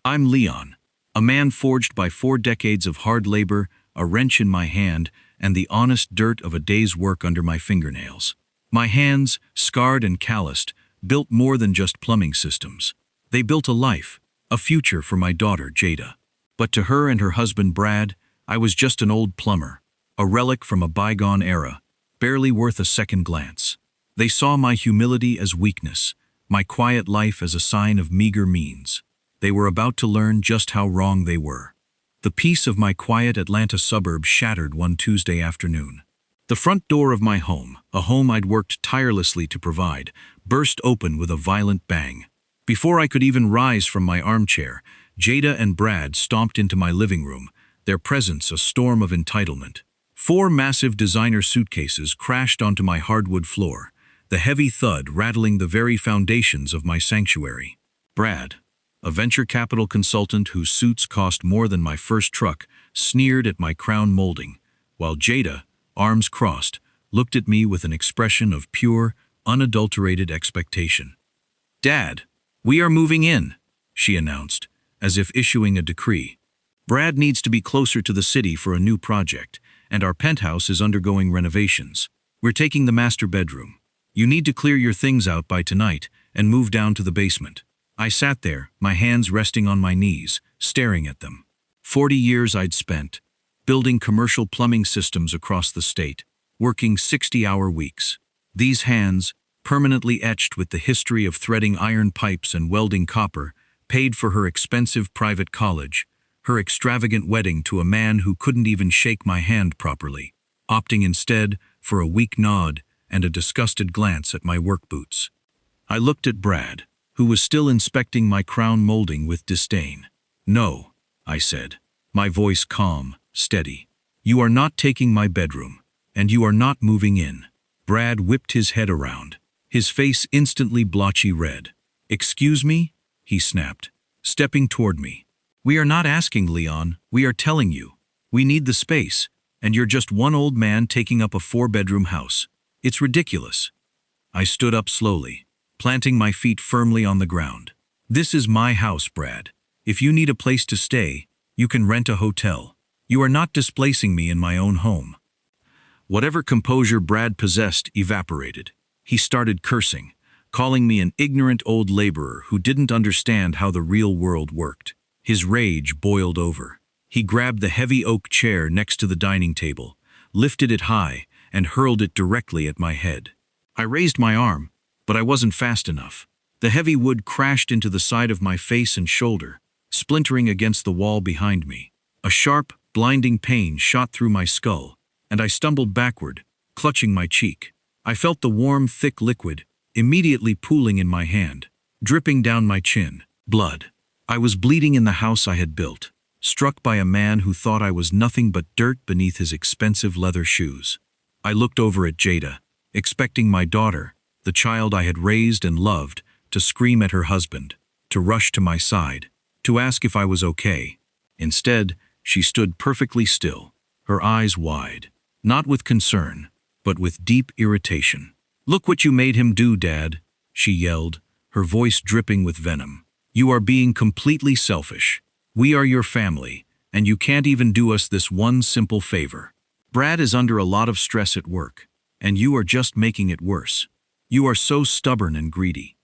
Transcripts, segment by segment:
I'm Leon, a man forged by 4 decades of hard labor, a wrench in my hand, and the honest dirt of a day's work under my fingernails. My hands, scarred and calloused, built more than just plumbing systems. They built a life, a future for my daughter, Jada. But to her and her husband, Brad, I was just an old plumber, a relic from a bygone era, barely worth a second glance. They saw my humility as weakness, my quiet life as a sign of meager means. They were about to learn just how wrong they were. The peace of my quiet Atlanta suburb shattered one Tuesday afternoon. The front door of my home, a home I'd worked tirelessly to provide, burst open with a violent bang. Before I could even rise from my armchair, Jada and Brad stomped into my living room, their presence a storm of entitlement. 4 massive designer suitcases crashed onto my hardwood floor, the heavy thud rattling the very foundations of my sanctuary. Brad, a venture capital consultant whose suits cost more than my first truck, sneered at my crown molding, while Jada, arms crossed, looked at me with an expression of pure, unadulterated expectation. "Dad, we are moving in," she announced, as if issuing a decree. "Brad needs to be closer to the city for a new project, and our penthouse is undergoing renovations. We're taking the master bedroom. You need to clear your things out by tonight and move down to the basement." I sat there, my hands resting on my knees, staring at them. 40 years I'd spent, building commercial plumbing systems across the state, working 60-hour weeks. These hands, permanently etched with the history of threading iron pipes and welding copper, paid for her expensive private college, her extravagant wedding to a man who couldn't even shake my hand properly, opting instead for a weak nod and a disgusted glance at my work boots. I looked at Brad, who was still inspecting my crown molding with disdain. "No," I said, my voice calm, steady. "You are not taking my bedroom, and you are not moving in." Brad whipped his head around, his face instantly blotchy red. "Excuse me?" he snapped, stepping toward me. "We are not asking, Leon, we are telling you. We need the space, and you're just one old man taking up a 4-bedroom house. It's ridiculous." I stood up slowly, planting my feet firmly on the ground. "This is my house, Brad. If you need a place to stay, you can rent a hotel. You are not displacing me in my own home." Whatever composure Brad possessed evaporated. He started cursing, calling me an ignorant old laborer who didn't understand how the real world worked. His rage boiled over. He grabbed the heavy oak chair next to the dining table, lifted it high, and hurled it directly at my head. I raised my arm, but I wasn't fast enough. The heavy wood crashed into the side of my face and shoulder, splintering against the wall behind me. A sharp, blinding pain shot through my skull, and I stumbled backward, clutching my cheek. I felt the warm, thick liquid immediately pooling in my hand, dripping down my chin. Blood. I was bleeding in the house I had built, struck by a man who thought I was nothing but dirt beneath his expensive leather shoes. I looked over at Jada, expecting my daughter, the child I had raised and loved, to scream at her husband, to rush to my side, to ask if I was okay. Instead, she stood perfectly still, her eyes wide, not with concern, but with deep irritation. "Look what you made him do, Dad," she yelled, her voice dripping with venom. "You are being completely selfish. We are your family, and you can't even do us this one simple favor. Brad is under a lot of stress at work, and you are just making it worse. You are so stubborn and greedy."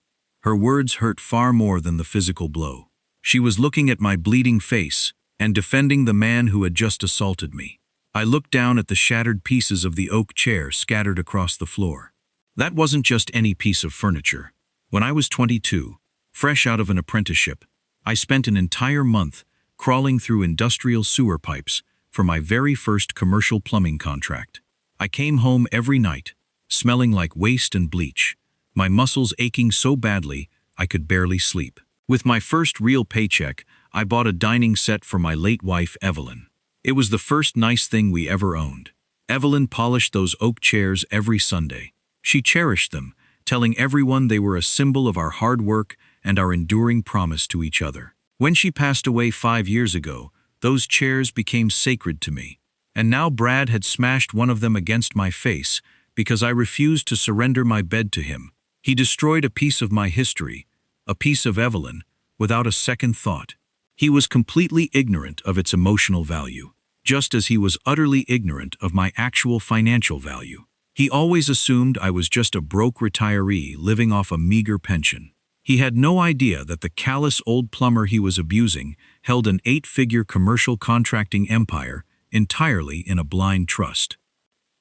Her words hurt far more than the physical blow. She was looking at my bleeding face and defending the man who had just assaulted me. I looked down at the shattered pieces of the oak chair scattered across the floor. That wasn't just any piece of furniture. When I was 22, fresh out of an apprenticeship, I spent an entire month crawling through industrial sewer pipes for my very first commercial plumbing contract. I came home every night, smelling like waste and bleach, my muscles aching so badly I could barely sleep. With my first real paycheck, I bought a dining set for my late wife, Evelyn. It was the first nice thing we ever owned. Evelyn polished those oak chairs every Sunday. She cherished them, telling everyone they were a symbol of our hard work and our enduring promise to each other. When she passed away 5 years ago, those chairs became sacred to me. And now Brad had smashed one of them against my face because I refused to surrender my bed to him. He destroyed a piece of my history, a piece of Evelyn, without a second thought. He was completely ignorant of its emotional value, just as he was utterly ignorant of my actual financial value. He always assumed I was just a broke retiree living off a meager pension. He had no idea that the callous old plumber he was abusing held an 8-figure commercial contracting empire entirely in a blind trust.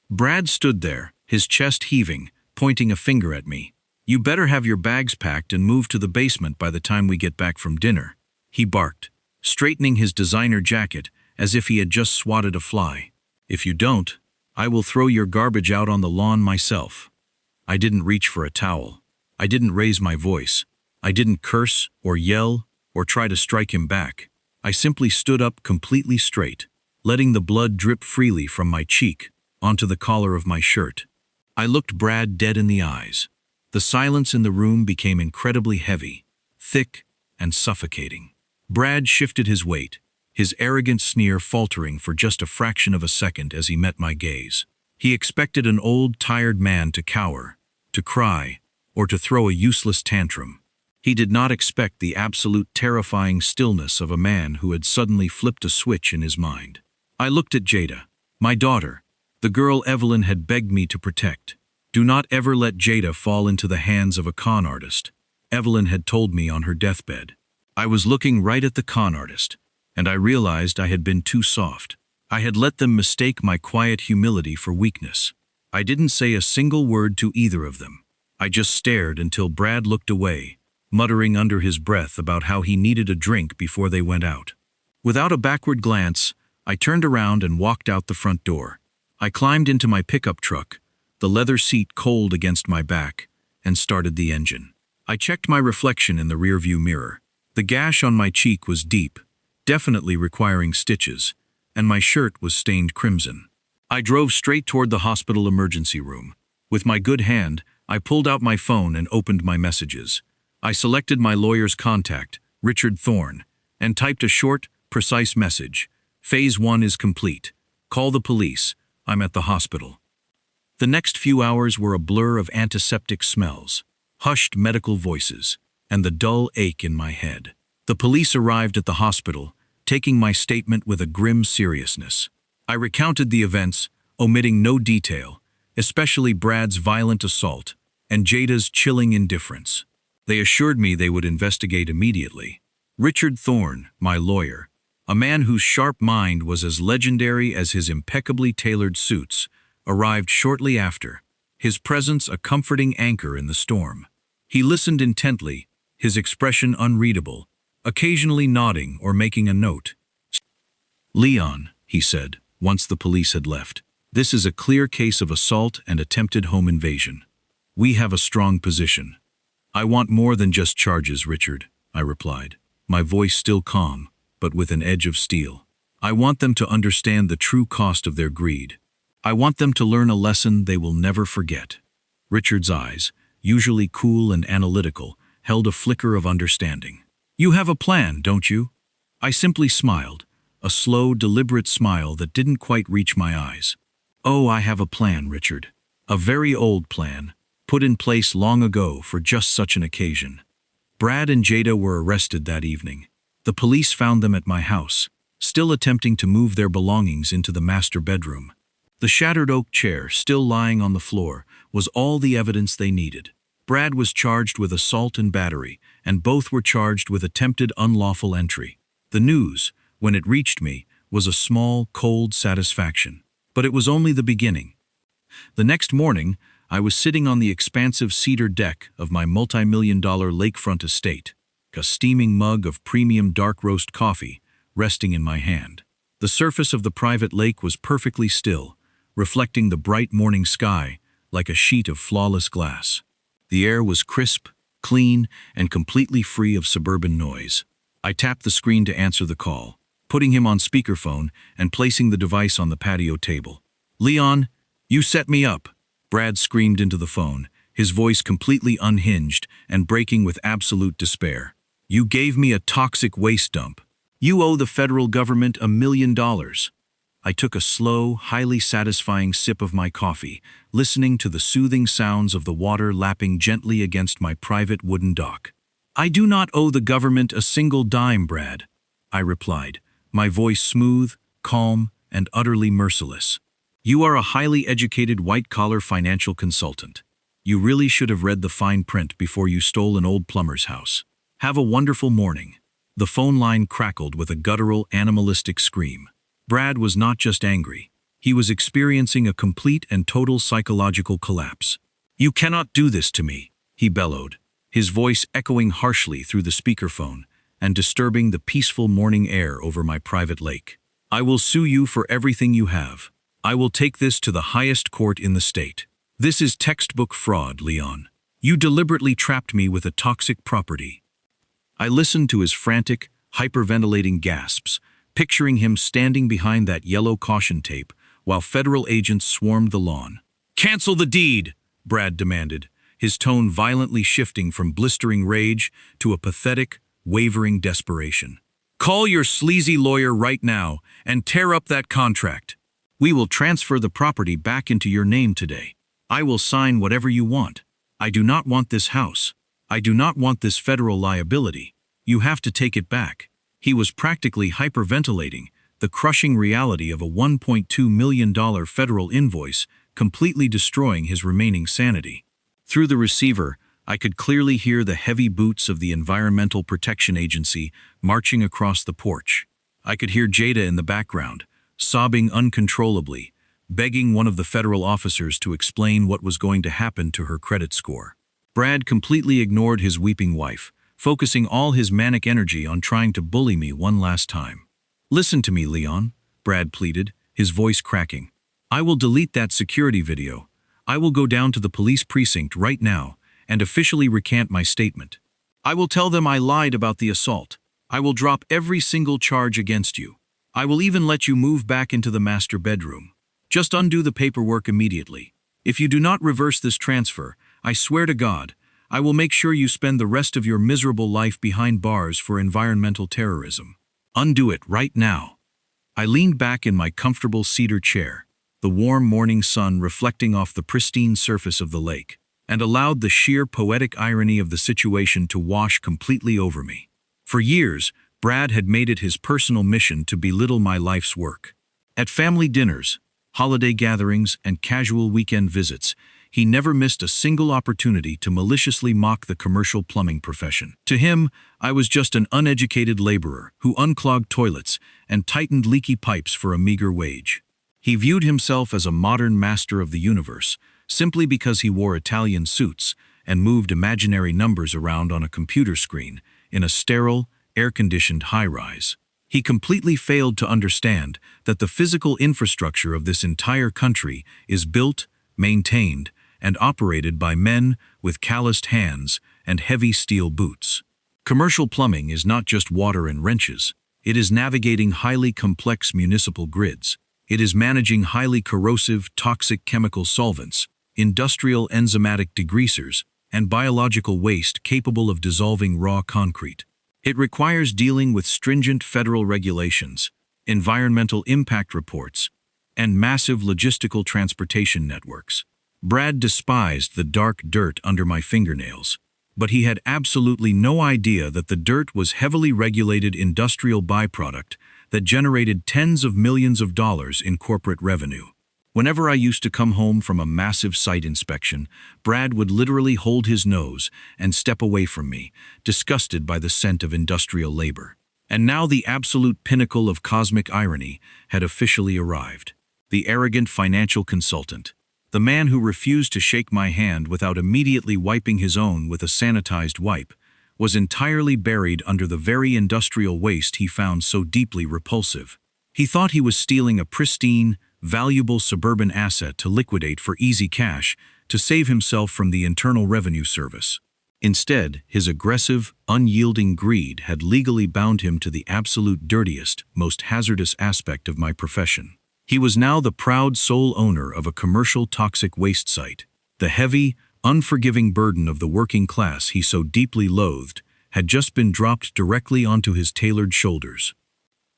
Brad stood there, his chest heaving, pointing a finger at me. "You better have your bags packed and move to the basement by the time we get back from dinner," he barked, straightening his designer jacket as if he had just swatted a fly. "If you don't, I will throw your garbage out on the lawn myself." I didn't reach for a towel. I didn't raise my voice. I didn't curse or yell or try to strike him back. I simply stood up completely straight, letting the blood drip freely from my cheek onto the collar of my shirt. I looked Brad dead in the eyes. The silence in the room became incredibly heavy, thick, and suffocating. Brad shifted his weight, his arrogant sneer faltering for just a fraction of a second as he met my gaze. He expected an old, tired man to cower, to cry, or to throw a useless tantrum. He did not expect the absolute terrifying stillness of a man who had suddenly flipped a switch in his mind. I looked at Jada, my daughter, the girl Evelyn had begged me to protect. "Do not ever let Jada fall into the hands of a con artist," Evelyn had told me on her deathbed. I was looking right at the con artist, and I realized I had been too soft. I had let them mistake my quiet humility for weakness. I didn't say a single word to either of them. I just stared until Brad looked away, muttering under his breath about how he needed a drink before they went out. Without a backward glance, I turned around and walked out the front door. I climbed into my pickup truck, the leather seat cold against my back, and started the engine. I checked my reflection in the rearview mirror. The gash on my cheek was deep, definitely requiring stitches, and my shirt was stained crimson. I drove straight toward the hospital emergency room. With my good hand, I pulled out my phone and opened my messages. I selected my lawyer's contact, Richard Thorne, and typed a short, precise message. "Phase 1 is complete. Call the police. I'm at the hospital." The next few hours were a blur of antiseptic smells, hushed medical voices, and the dull ache in my head. The police arrived at the hospital, taking my statement with a grim seriousness. I recounted the events, omitting no detail, especially Brad's violent assault and Jada's chilling indifference. They assured me they would investigate immediately. Richard Thorne, my lawyer, a man whose sharp mind was as legendary as his impeccably tailored suits, arrived shortly after, his presence a comforting anchor in the storm. He listened intently, his expression unreadable, occasionally nodding or making a note. "Leon," he said, once the police had left, "this is a clear case of assault and attempted home invasion. We have a strong position." "I want more than just charges, Richard," I replied, my voice still calm, but with an edge of steel. "I want them to understand the true cost of their greed. I want them to learn a lesson they will never forget." Richard's eyes, usually cool and analytical, held a flicker of understanding. "You have a plan, don't you?" I simply smiled, a slow, deliberate smile that didn't quite reach my eyes. "Oh, I have a plan, Richard. A very old plan, put in place long ago for just such an occasion." Brad and Jada were arrested that evening. The police found them at my house, still attempting to move their belongings into the master bedroom. The shattered oak chair, still lying on the floor, was all the evidence they needed. Brad was charged with assault and battery, and both were charged with attempted unlawful entry. The news, when it reached me, was a small, cold satisfaction. But it was only the beginning. The next morning, I was sitting on the expansive cedar deck of my multi-million-dollar lakefront estate, a steaming mug of premium dark roast coffee resting in my hand. The surface of the private lake was perfectly still, reflecting the bright morning sky like a sheet of flawless glass. The air was crisp, clean, and completely free of suburban noise. I tapped the screen to answer the call, putting him on speakerphone and placing the device on the patio table. "Leon, you set me up," Brad screamed into the phone, his voice completely unhinged and breaking with absolute despair. "You gave me a toxic waste dump. You owe the federal government $1 million. I took a slow, highly satisfying sip of my coffee, listening to the soothing sounds of the water lapping gently against my private wooden dock. "I do not owe the government a single dime, Brad. I replied, my voice smooth, calm, and utterly merciless. You are a highly educated white-collar financial consultant. You really should have read the fine print before you stole an old plumber's house. Have a wonderful morning. The phone line crackled with a guttural, animalistic scream. Brad was not just angry. He was experiencing a complete and total psychological collapse. You cannot do this to me, he bellowed, his voice echoing harshly through the speakerphone and disturbing the peaceful morning air over my private lake. I will sue you for everything you have. I will take this to the highest court in the state. This is textbook fraud, Leon. You deliberately trapped me with a toxic property. I listened to his frantic, hyperventilating gasps, picturing him standing behind that yellow caution tape while federal agents swarmed the lawn. Cancel the deed, Brad demanded, his tone violently shifting from blistering rage to a pathetic, wavering desperation. Call your sleazy lawyer right now and tear up that contract. We will transfer the property back into your name today. I will sign whatever you want. I do not want this house. I do not want this federal liability. You have to take it back. He was practically hyperventilating, the crushing reality of a $1.2 million federal invoice completely destroying his remaining sanity. Through the receiver, I could clearly hear the heavy boots of the Environmental Protection Agency marching across the porch. I could hear Jada in the background, sobbing uncontrollably, begging one of the federal officers to explain what was going to happen to her credit score. Brad completely ignored his weeping wife, focusing all his manic energy on trying to bully me one last time. Listen to me, Leon, Brad pleaded, his voice cracking. I will delete that security video. I will go down to the police precinct right now and officially recant my statement. I will tell them I lied about the assault. I will drop every single charge against you. I will even let you move back into the master bedroom. Just undo the paperwork immediately. If you do not reverse this transfer, I swear to God, I will make sure you spend the rest of your miserable life behind bars for environmental terrorism. Undo it right now. I leaned back in my comfortable cedar chair, the warm morning sun reflecting off the pristine surface of the lake, and allowed the sheer poetic irony of the situation to wash completely over me. For years, Brad had made it his personal mission to belittle my life's work. At family dinners, holiday gatherings, and casual weekend visits, he never missed a single opportunity to maliciously mock the commercial plumbing profession. To him, I was just an uneducated laborer who unclogged toilets and tightened leaky pipes for a meager wage. He viewed himself as a modern master of the universe, simply because he wore Italian suits and moved imaginary numbers around on a computer screen in a sterile, air-conditioned high-rise. He completely failed to understand that the physical infrastructure of this entire country is built, maintained, and operated by men with calloused hands and heavy steel boots. Commercial plumbing is not just water and wrenches. It is navigating highly complex municipal grids. It is managing highly corrosive, toxic chemical solvents, industrial enzymatic degreasers, and biological waste capable of dissolving raw concrete. It requires dealing with stringent federal regulations, environmental impact reports, and massive logistical transportation networks. Brad despised the dark dirt under my fingernails, but he had absolutely no idea that the dirt was heavily regulated industrial byproduct that generated tens of millions of dollars in corporate revenue. Whenever I used to come home from a massive site inspection, Brad would literally hold his nose and step away from me, disgusted by the scent of industrial labor. And now the absolute pinnacle of cosmic irony had officially arrived. The arrogant financial consultant, the man who refused to shake my hand without immediately wiping his own with a sanitized wipe, was entirely buried under the very industrial waste he found so deeply repulsive. He thought he was stealing a pristine, valuable suburban asset to liquidate for easy cash to save himself from the Internal Revenue Service. Instead, his aggressive, unyielding greed had legally bound him to the absolute dirtiest, most hazardous aspect of my profession. He was now the proud sole owner of a commercial toxic waste site. The heavy, unforgiving burden of the working class he so deeply loathed had just been dropped directly onto his tailored shoulders.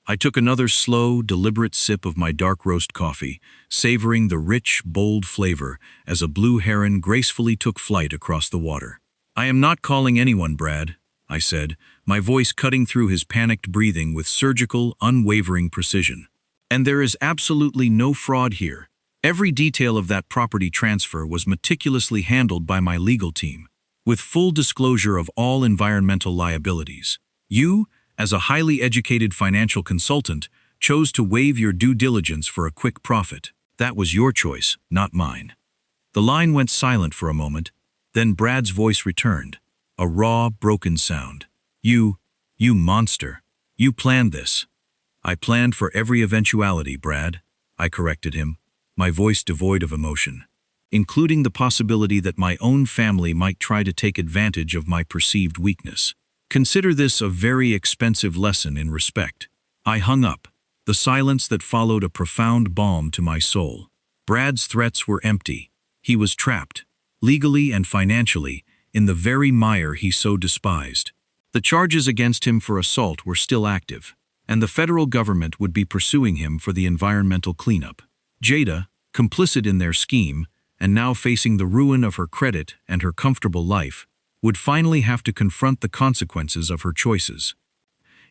I took another slow, deliberate sip of my dark roast coffee, savoring the rich, bold flavor as a blue heron gracefully took flight across the water. I am not calling anyone, Brad. I said, my voice cutting through his panicked breathing with surgical, unwavering precision. And there is absolutely no fraud here. Every detail of that property transfer was meticulously handled by my legal team, with full disclosure of all environmental liabilities. You, as a highly educated financial consultant, chose to waive your due diligence for a quick profit. That was your choice, not mine. The line went silent for a moment, then Brad's voice returned, a raw, broken sound. You monster. You planned this. I planned for every eventuality, Brad, I corrected him, my voice devoid of emotion, including the possibility that my own family might try to take advantage of my perceived weakness. Consider this a very expensive lesson in respect. I hung up, the silence that followed a profound balm to my soul. Brad's threats were empty. He was trapped, legally and financially, in the very mire he so despised. The charges against him for assault were still active, and the federal government would be pursuing him for the environmental cleanup. Jada, complicit in their scheme, and now facing the ruin of her credit and her comfortable life, would finally have to confront the consequences of her choices.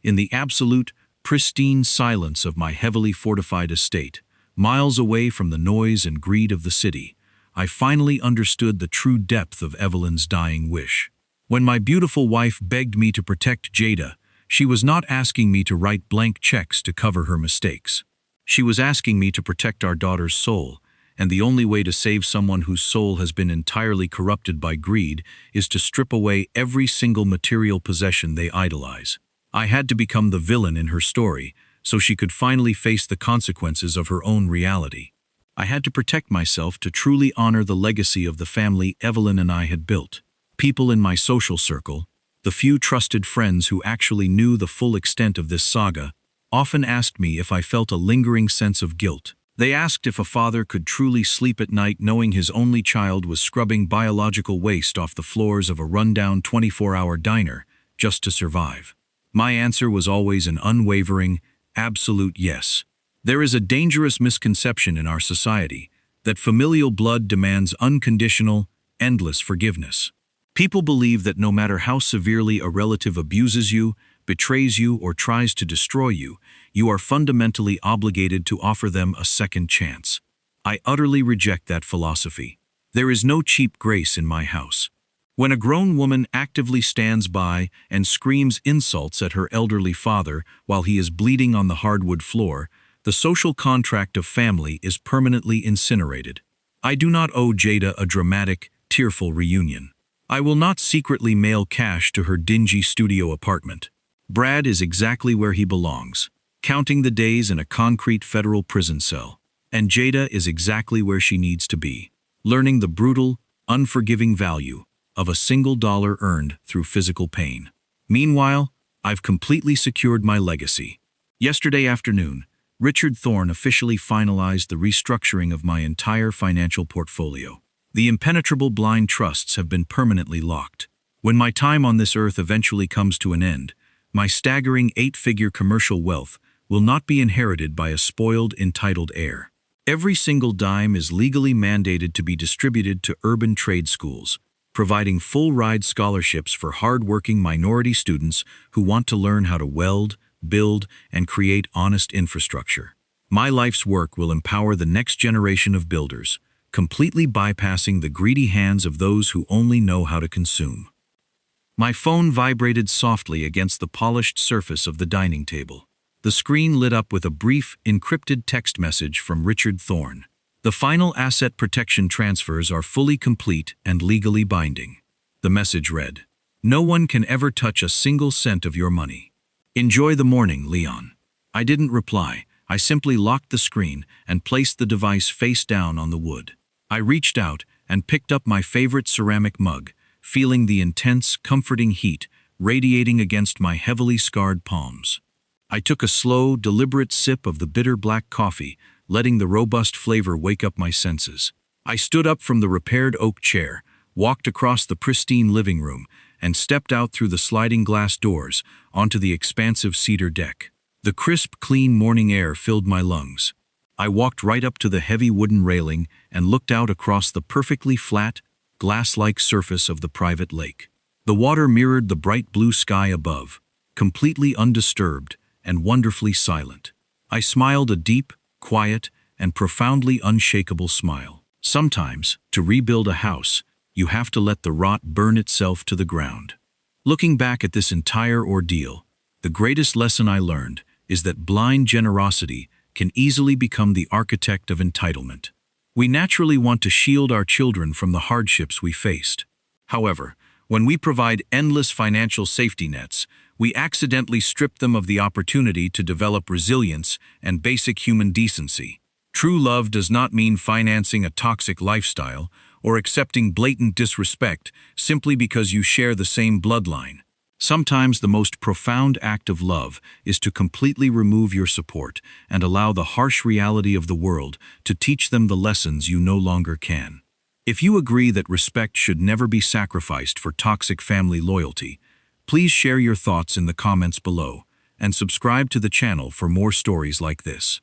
In the absolute, pristine silence of my heavily fortified estate, miles away from the noise and greed of the city, I finally understood the true depth of Evelyn's dying wish. When my beautiful wife begged me to protect Jada, she was not asking me to write blank checks to cover her mistakes. She was asking me to protect our daughter's soul, and the only way to save someone whose soul has been entirely corrupted by greed is to strip away every single material possession they idolize. I had to become the villain in her story, so she could finally face the consequences of her own reality. I had to protect myself to truly honor the legacy of the family Evelyn and I had built. People in my social circle, the few trusted friends who actually knew the full extent of this saga, often asked me if I felt a lingering sense of guilt. They asked if a father could truly sleep at night knowing his only child was scrubbing biological waste off the floors of a rundown 24-hour diner just to survive. My answer was always an unwavering, absolute yes. There is a dangerous misconception in our society that familial blood demands unconditional, endless forgiveness. People believe that no matter how severely a relative abuses you, betrays you, or tries to destroy you, you are fundamentally obligated to offer them a second chance. I utterly reject that philosophy. There is no cheap grace in my house. When a grown woman actively stands by and screams insults at her elderly father while he is bleeding on the hardwood floor, the social contract of family is permanently incinerated. I do not owe Jada a dramatic, tearful reunion. I will not secretly mail cash to her dingy studio apartment. Brad is exactly where he belongs, counting the days in a concrete federal prison cell. And Jada is exactly where she needs to be, learning the brutal, unforgiving value of a single dollar earned through physical pain. Meanwhile, I've completely secured my legacy. Yesterday afternoon, Richard Thorne officially finalized the restructuring of my entire financial portfolio. The impenetrable blind trusts have been permanently locked. When my time on this earth eventually comes to an end, my staggering 8-figure commercial wealth will not be inherited by a spoiled, entitled heir. Every single dime is legally mandated to be distributed to urban trade schools, providing full-ride scholarships for hard-working minority students who want to learn how to weld, build, and create honest infrastructure. My life's work will empower the next generation of builders, completely bypassing the greedy hands of those who only know how to consume. My phone vibrated softly against the polished surface of the dining table. The screen lit up with a brief, encrypted text message from Richard Thorne. The final asset protection transfers are fully complete and legally binding. The message read, "No one can ever touch a single cent of your money. Enjoy the morning, Leon." I didn't reply. I simply locked the screen and placed the device face down on the wood. I reached out and picked up my favorite ceramic mug, feeling the intense, comforting heat radiating against my heavily scarred palms. I took a slow, deliberate sip of the bitter black coffee, letting the robust flavor wake up my senses. I stood up from the repaired oak chair, walked across the pristine living room, and stepped out through the sliding glass doors onto the expansive cedar deck. The crisp, clean morning air filled my lungs. I walked right up to the heavy wooden railing and looked out across the perfectly flat, glass-like surface of the private lake. The water mirrored the bright blue sky above, completely undisturbed and wonderfully silent. I smiled a deep, quiet, and profoundly unshakable smile. Sometimes, to rebuild a house, you have to let the rot burn itself to the ground. Looking back at this entire ordeal, the greatest lesson I learned is that blind generosity can easily become the architect of entitlement. We naturally want to shield our children from the hardships we faced. However, when we provide endless financial safety nets, we accidentally strip them of the opportunity to develop resilience and basic human decency. True love does not mean financing a toxic lifestyle or accepting blatant disrespect simply because you share the same bloodline. Sometimes the most profound act of love is to completely remove your support and allow the harsh reality of the world to teach them the lessons you no longer can. If you agree that respect should never be sacrificed for toxic family loyalty, please share your thoughts in the comments below and subscribe to the channel for more stories like this.